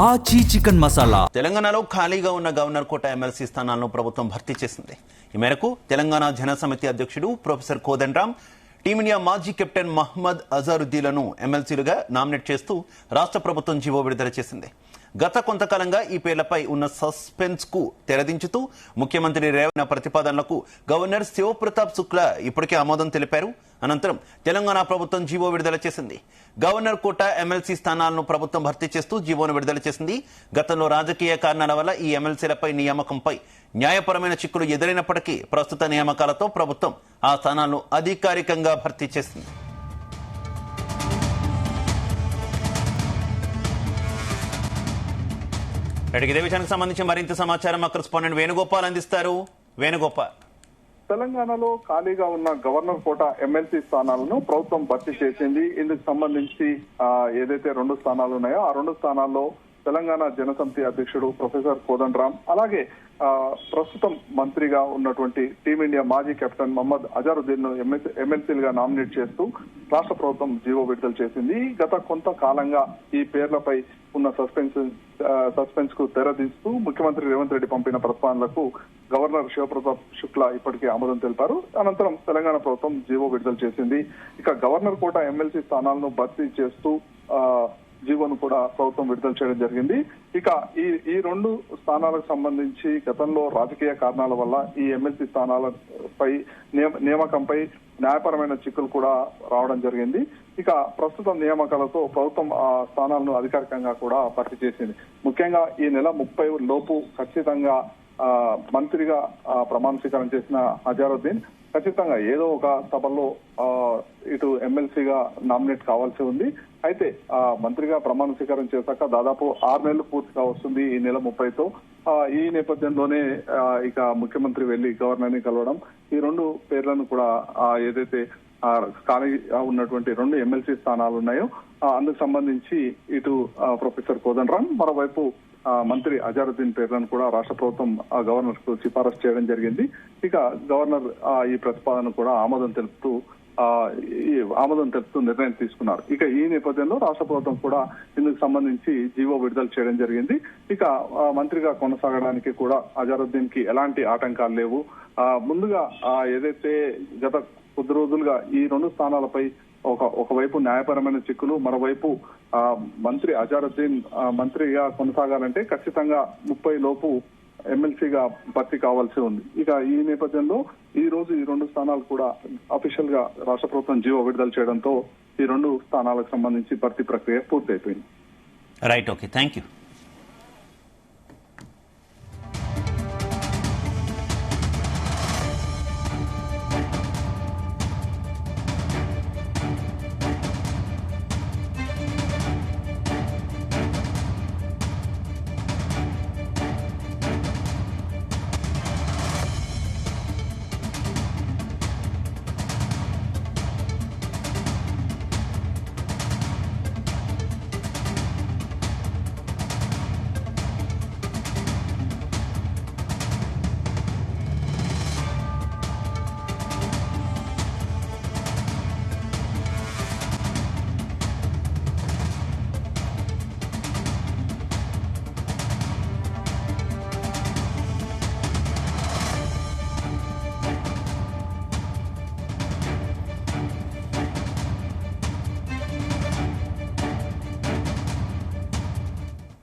ఆచి చికెన్ మసాలా. తెలంగాణలో ఖాళీగా ఉన్న గవర్నర్ కోట ఎమ్మెల్సీ స్థానాలను ప్రభుత్వం భర్తీ చేసింది. ఈ మేరకు తెలంగాణ జనసమితి అధ్యక్షుడు ప్రొఫెసర్ కోదండరాం, టీమిండియా మాజీ కెప్టెన్ మహ్మద్ అజారుద్దీన్లను ఎమ్మెల్సీలుగా నామినేట్ చేస్తూ రాష్ట్ర ప్రభుత్వం జీవో విడుదల చేసింది. గత కొంతకాలంగా ఈ పేర్లపై ఉన్న సస్పెన్స్ కు తెరదించుతూ ముఖ్యమంత్రి రేవంత్ ప్రతిపాదనలకు గవర్నర్ శివప్రతాప్ శుక్లా ఇప్పటికే ఆమోదం తెలిపారు. అనంతరం తెలంగాణ ప్రభుత్వం జీవో విడుదల చేసింది. గవర్నర్ కోట ఎమ్మెల్సీ స్థానాలను ప్రభుత్వం భర్తీ చేస్తూ జీవోను విడుదల చేసింది. గతంలో రాజకీయ కారణాల వల్ల ఈ ఎమ్మెల్సీలపై నియామకంపై న్యాయపరమైన చిక్కులు ఎదురైనప్పటికీ ప్రస్తుత నియామకాలతో ప్రభుత్వం ఆ స్థానాలను అధికారికంగా భర్తీ చేసింది. ఇదే విషయానికి సంబంధించి మరింత సమాచారం మా కరెస్పాండెంట్ వేణుగోపాల్ అందిస్తారు. వేణుగోపాల్, తెలంగాణలో ఖాళీగా ఉన్న గవర్నర్ కోట ఎమ్మెల్సీ స్థానాలను ప్రభుత్వం భర్తీ చేసింది. ఇందుకు సంబంధించి ఏదైతే 2 స్థానాలు ఉన్నాయో ఆ 2 స్థానాల్లో తెలంగాణ జనసమితి అధ్యక్షుడు ప్రొఫెసర్ కోదండరాం, అలాగే ప్రస్తుతం మంత్రిగా ఉన్నటువంటి టీమిండియా మాజీ కెప్టెన్ మహ్మద్ అజారుద్దీన్ ను ఎమ్మెల్సీలుగా నామినేట్ చేస్తూ రాష్ట్ర ప్రభుత్వం జీవో విడుదల చేసింది. గత కొంతకాలంగా ఈ పేర్లపై ఉన్న సస్పెన్స్ కు తెరదిస్తూ ముఖ్యమంత్రి రేవంత్ రెడ్డి పంపిన ప్రతిపాదనలకు గవర్నర్ శివప్రతాప్ శుక్లా ఇప్పటికే ఆమోదం తెలిపారు. అనంతరం తెలంగాణ ప్రభుత్వం జీవో విడుదల చేసింది. ఇక గవర్నర్ కోట ఎమ్మెల్సీ స్థానాలను భర్తీ చేస్తూ జీవోను కూడా ప్రభుత్వం విడుదల చేయడం జరిగింది. ఇక ఈ 2 స్థానాలకు సంబంధించి గతంలో రాజకీయ కారణాల వల్ల ఈ ఎమ్మెల్సీ స్థానాలపై నియామకంపై న్యాయపరమైన చిక్కులు కూడా రావడం జరిగింది. ఇక ప్రస్తుతం నియామకాలతో ప్రభుత్వం ఆ స్థానాలను అధికారికంగా కూడా భర్తీ చేసింది. ముఖ్యంగా ఈ నెల 30 లోపు ఖచ్చితంగా మంత్రిగా ప్రమాణ స్వీకారం చేసిన అజారుద్దీన్ ఖచ్చితంగా ఏదో ఒక సభలో ఇటు ఎమ్మెల్సీగా నామినేట్ కావాల్సి ఉంది. అయితే మంత్రిగా ప్రమాణ స్వీకారం చేశాక దాదాపు 6 నెలలు పూర్తిగా వస్తుంది ఈ నెల 30తో. ఈ నేపథ్యంలోనే ఇక ముఖ్యమంత్రి వెళ్లి గవర్నర్ ని కలవడం, ఈ 2 పేర్లను కూడా ఏదైతే ఖాళీ ఉన్నటువంటి 2 ఎమ్మెల్సీ స్థానాలు ఉన్నాయో అందుకు సంబంధించి ఇటు ప్రొఫెసర్ కోదండరాం, మరోవైపు మంత్రి అజారుద్దీన్ పేర్లను కూడా రాష్ట్ర ప్రభుత్వం గవర్నర్ కు సిఫారసు చేయడం జరిగింది. ఇక గవర్నర్ ఈ ప్రతిపాదన కూడా ఆమోదం తెలుపుతూ నిర్ణయం తీసుకున్నారు. ఇక ఈ నేపథ్యంలో రాష్ట్ర ప్రభుత్వం కూడా ఇందుకు సంబంధించి జీవో విడుదల చేయడం జరిగింది. ఇక మంత్రిగా కొనసాగడానికి కూడా అజారుద్దీన్ కి ఎలాంటి ఆటంకాలు లేవు. ముందుగా ఏదైతే గత కొద్ది రోజులుగా ఈ 2 స్థానాలపై ఒకవైపు న్యాయపరమైన చిక్కులు, మరోవైపు మంత్రి అజారుద్దీన్ మంత్రిగా కొనసాగాలంటే ఖచ్చితంగా 30 లోపు ఎమ్మెల్సీగా భర్తీ కావాల్సి ఉంది. ఇక ఈ నేపథ్యంలో ఈ రోజు ఈ 2 స్థానాలు కూడా అఫీషియల్ గా రాష్ట్ర ప్రభుత్వం జీవో విడుదల చేయడంతో ఈ 2 స్థానాలకు సంబంధించి భర్తీ ప్రక్రియ పూర్తయిపోయింది. Right, okay, thank you.